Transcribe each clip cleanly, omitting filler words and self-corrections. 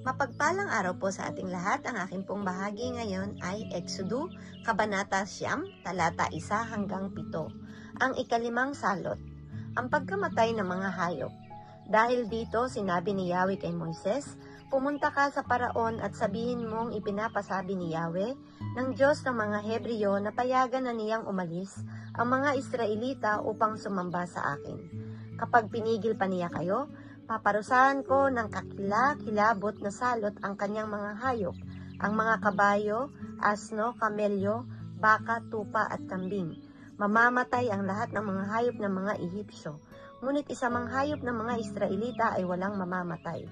Mapagpalang araw po sa ating lahat. Ang aking pong bahagi ngayon ay Exodo, Kabanata 9, talata 1 hanggang 7. Ang ikalimang salot, ang pagkamatay ng mga hayop. Dahil dito, sinabi ni Yahweh kay Moises, pumunta ka sa Paraon at sabihin mong ipinapasabi ni Yahweh, ng Diyos ng mga Hebreo na payagan na niyang umalis ang mga Israelita upang sumamba sa akin. Kapag pinigil pa niya kayo, paparusahan ko ng kakilabot na salot ang kanyang mga hayop, ang mga kabayo, asno, kamelyo, baka, tupa at kambing. Mamamatay ang lahat ng mga hayop ng mga Ehipsyo, ngunit isa mang hayop ng mga Israelita ay walang mamamatay.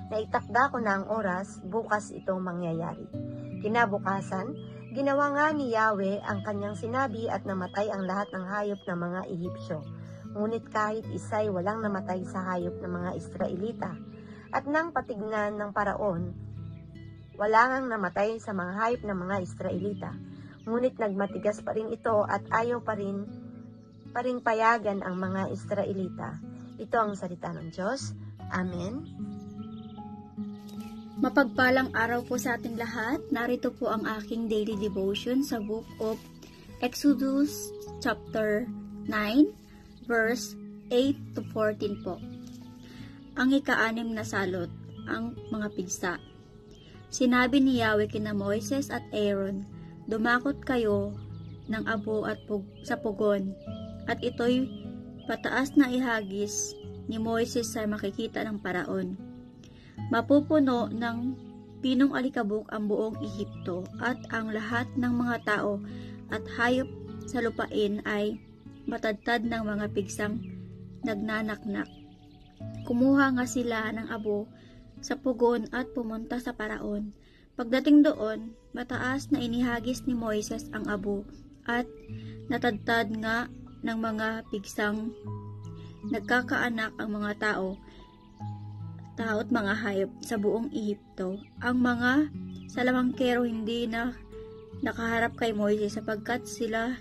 Naitakda ko na ang oras, bukas ito mangyayari. Kinabukasan, ginawa nga ni Yahweh ang kanyang sinabi at namatay ang lahat ng hayop ng mga Ehipsyo. Ngunit kahit isa'y walang namatay sa hayop ng mga Israelita. At nang patignan ng Paraon, wala ngang namatay sa mga hayop ng mga Israelita. Ngunit nagmatigas pa rin ito at ayaw pa rin payagan ang mga Israelita. Ito ang salita ng Diyos. Amen. Mapagpalang araw po sa ating lahat. Narito po ang aking daily devotion sa book of Exodus chapter 9, verse 8 to 14 po. Ang ika-6 na salot, ang mga pigsa. Sinabi ni Yahweh kina Moises at Aaron, dumakot kayo ng abo at sa pugon, at ito'y pataas na ihagis ni Moises sa makikita ng Paraon. Mapupuno ng pinong alikabok ang buong Ehipto, at ang lahat ng mga tao at hayop sa lupain ay matadtad ng mga pigsang nagnanaknak. Kumuha nga sila ng abo sa pugon at pumunta sa Paraon. Pagdating doon, mataas na inihagis ni Moises ang abo at natadtad nga ng mga pigsang nagkakaanak ang mga tao at mga hayop sa buong Ehipto. Ang mga salamangkero hindi na nakaharap kay Moises sapagkat sila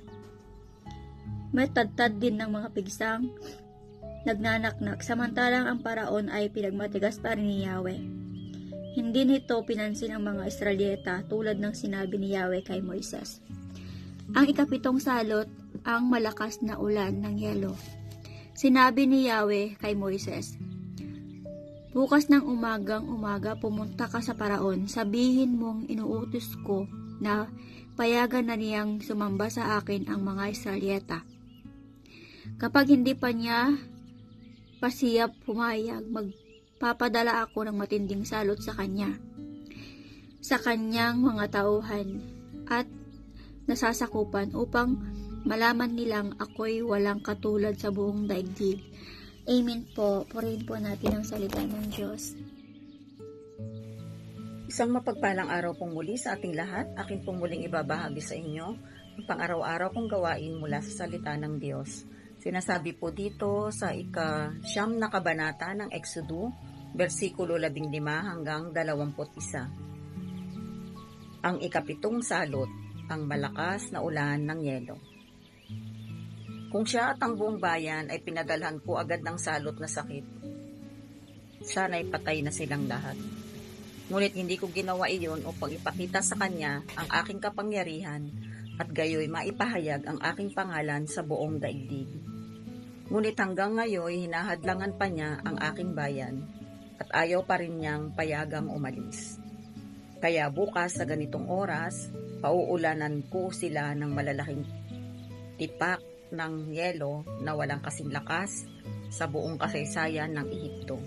may tadtad din ng mga pigsang nagnanaknak, samantalang ang Paraon ay pinagmatigas pa rin ni Yahweh. Hindi nito pinansin ang mga Israelita tulad ng sinabi ni Yahweh kay Moises. Ang ika-7 salot, ang malakas na ulan ng yelo. Sinabi ni Yahweh kay Moises, bukas ng umaga pumunta ka sa Paraon, sabihin mong inuutos ko na payagan na niyang sumamba sa akin ang mga Israelita. Kapag hindi pa niya pasiyap pumayag, magpapadala ako ng matinding salot sa kanya, sa kanyang mga tauhan at nasasakupan upang malaman nilang ako'y walang katulad sa buong daigdig. Amen po. Purihin po natin ang salita ng Diyos. Isang mapagpalang araw pong muli sa ating lahat. Akin pong muling ibabahagi sa inyo ang pang-araw-araw kong gawain mula sa salita ng Diyos. Sinasabi po dito sa ika-9 na kabanata ng Exodo, versikulo 15 hanggang 21. Ang ika-7 salot, ang malakas na ulan ng yelo. Kung siya at ang buong bayan ay pinadalhan ko agad ng salot na sakit, sana'y patay na silang lahat. Ngunit hindi ko ginawa iyon upang ipakita sa kanya ang aking kapangyarihan at gayoy maipahayag ang aking pangalan sa buong daigdig. Ngunit hanggang ngayon hinahadlangan pa niya ang aking bayan at ayaw pa rin niyang payagang umalis. Kaya bukas sa ganitong oras, pauulanan ko sila ng malalaking tipak ng yelo na walang kasing lakas sa buong kasaysayan ng Ehipto.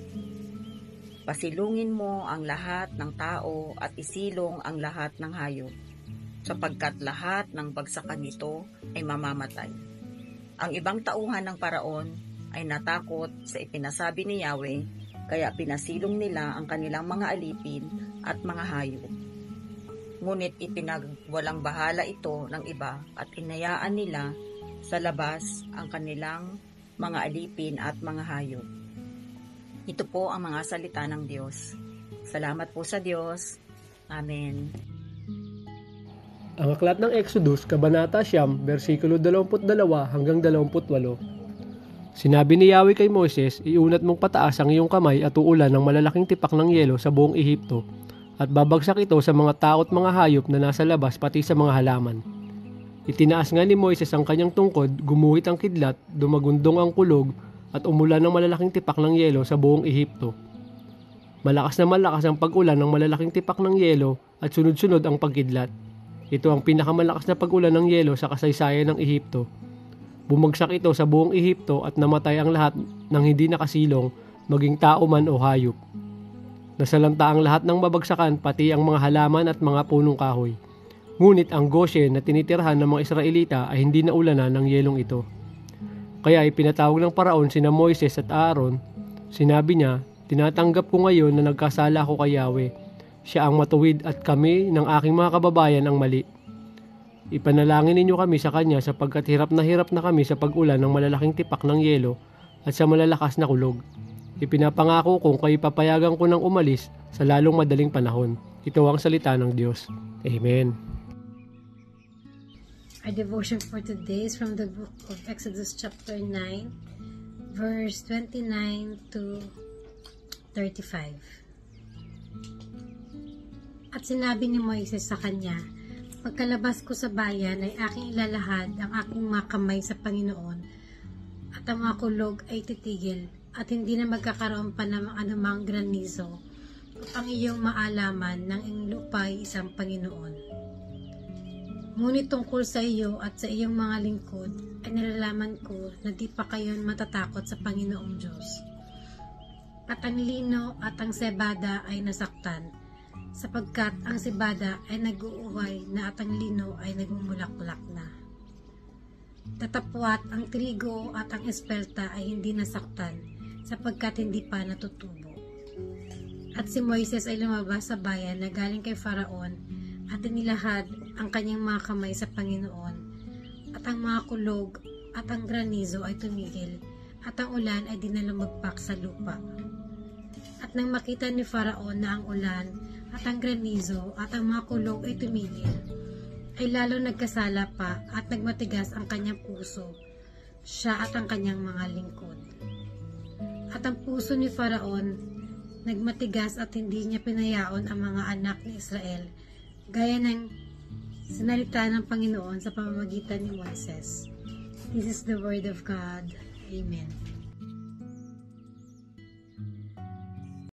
Pasilungin mo ang lahat ng tao at isilong ang lahat ng hayop, sapagkat lahat ng bagsakan nito ay mamamatay. Ang ibang tauhan ng Paraon ay natakot sa ipinasabi ni Yahweh, kaya pinasilong nila ang kanilang mga alipin at mga hayop. Ngunit ipinagwalang bahala ito ng iba at inayaan nila sa labas ang kanilang mga alipin at mga hayop. Ito po ang mga salita ng Diyos. Salamat po sa Diyos. Amen. Ang aklat ng Exodus, Kabanata 9, versikulo 22 hanggang 28. Sinabi ni Yahweh kay Moises, iunat mong pataas ang iyong kamay at uulan ng malalaking tipak ng yelo sa buong Ehipto, at babagsak ito sa mga tao at mga hayop na nasa labas pati sa mga halaman. Itinaas nga ni Moises ang kanyang tungkod, gumuhit ang kidlat, dumagundong ang kulog, at umulan ng malalaking tipak ng yelo sa buong Ehipto. Malakas na malakas ang pag-ulan ng malalaking tipak ng yelo at sunod-sunod ang pagkidlat. Ito ang pinakamalakas na pag-ulan ng yelo sa kasaysayan ng Ehipto. Bumagsak ito sa buong Ehipto at namatay ang lahat ng hindi nakasilong, maging tao man o hayop. Nasalanta ang lahat ng mabagsakan, pati ang mga halaman at mga punong kahoy. Ngunit ang Goshen na tinitirhan ng mga Israelita ay hindi naulanan ng yelong ito. Kaya ipinatawag ng Paraon sina Moises at Aaron. Sinabi niya, tinatanggap ko ngayon na nagkasala ako kay Yahweh. Siya ang matuwid at kami ng aking mga kababayan ang mali. Ipanalangin ninyo kami sa kanya sapagkat hirap na kami sa pag-ulan ng malalaking tipak ng yelo at sa malalakas na kulog. Ipinapangako kong kayo papayagan ko ng umalis sa lalong madaling panahon. Ito ang salita ng Diyos. Amen. Our devotion for today is from the book of Exodus chapter 9, verse 29 to 35. At sinabi ni Moises sa kanya, pagkalabas ko sa bayan ay aking ilalahad ang aking mga kamay sa Panginoon at ang mga kulog ay titigil at hindi na magkakaroon pa ng anumang granizo ang iyong maalaman ng iyong lupa ay isang Panginoon. Ngunit tungkol sa iyo at sa iyong mga lingkod ay nalalaman ko na di pa kayo matatakot sa Panginoong Diyos. At ang lino at ang sebada ay nasaktan, sapagkat ang sibada ay nag-uuhay na at ang lino ay nagmumulak-mulak na. Tatapwat ang trigo at ang espelta ay hindi nasaktan, sapagkat hindi pa natutubo. At si Moises ay lumabas sa bayan na galing kay Faraon at inilahad ang kanyang mga kamay sa Panginoon, at ang mga kulog at ang granizo ay tumigil, at ang ulan ay dinalumagpak sa lupa. At nang makita ni Faraon na ang ulan at ang granizo at ang mga kulog ay tumigil, ay lalo nagkasala pa at nagmatigas ang kanyang puso, siya at ang kanyang mga lingkod. At ang puso ni Faraon nagmatigas at hindi niya pinayaon ang mga anak ni Israel, gaya ng sinalita ng Panginoon sa pamamagitan ni Moises. This is the word of God. Amen.